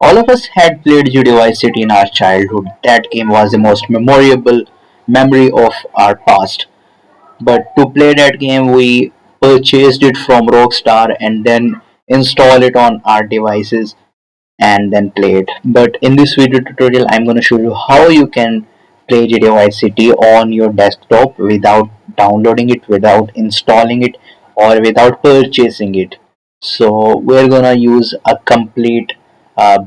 All of us had played GTA Vice City in our childhood. That game was the most memorable memory of our past. But to play that game, we purchased it from Rockstar and then install it on our devices and then play it. But in this video tutorial, I'm going to show you how you can play GTA Vice City on your desktop without downloading it, without installing it, or without purchasing it. So we're gonna use a complete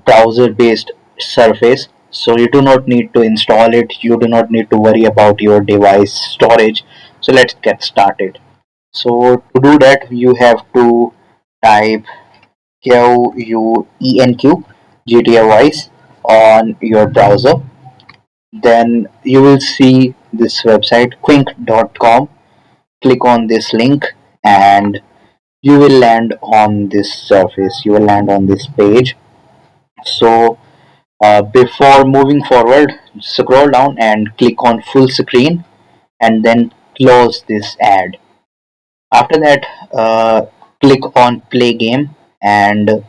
browser-based surface. So you do not need to install it. You do not need to worry about your device storage. So let's get started. So to do that, you have to type QUENQ GTA Vice on your browser. Then you will see this website quink.com. Click on this link and you will land on this surface. You will land on this page. So before moving forward, scroll down and click on full screen and then close this ad. After that, click on play game and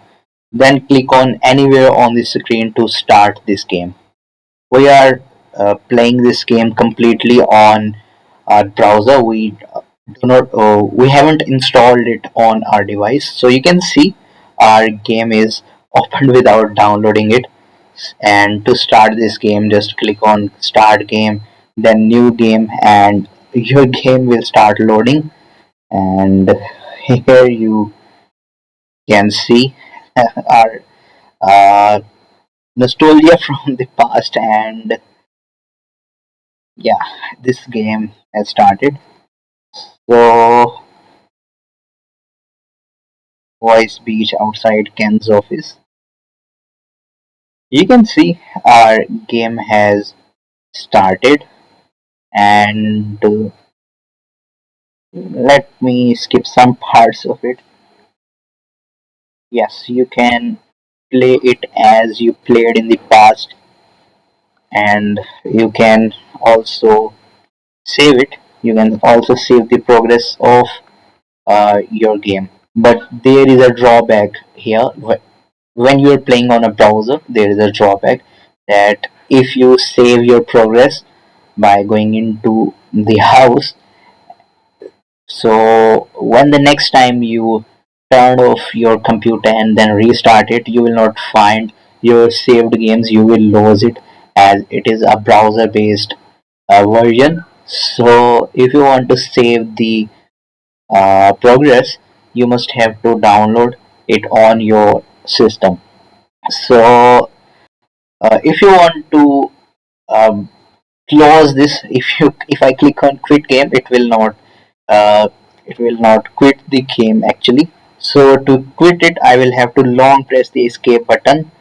then click on anywhere on the screen to start this game. We are playing this game completely on our browser. We haven't installed it on our device, so you can see our game is opened without downloading it. And to start this game, just click on start game, then new game, and your game will start loading. And here you can see our uh, nostalgia from the past. And yeah, this game has started. So Voice Beach outside Ken's office. You can see our game has started. And let me skip some parts of it. Yes, you can play it as you played in the past, and you can also save it. You can also save the progress of your game. But there is a drawback here. When you are playing on a browser, there is a drawback that if you save your progress by going into the house, so when the next time you turn off your computer and then restart it, you will not find your saved games. You will lose it as it is a browser based version. So if you want to save the progress, you must have to download it on your system. So if you want to um, close this, if I click on quit game, uh, it will not quit the game actually. So to quit it, I will have to long press the escape button,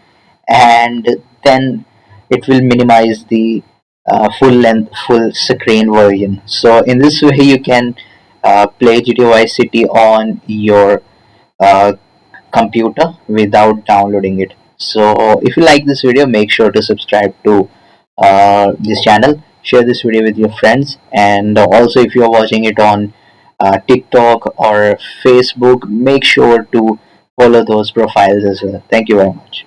and then it will minimize the full length full screen version. So in this way you can play GTA Vice City on your uh, computer without downloading it. So if you like this video, make sure to subscribe to this channel, share this video with your friends, and also if you are watching it on TikTok or Facebook, make sure to follow those profiles as well. Thank you very much.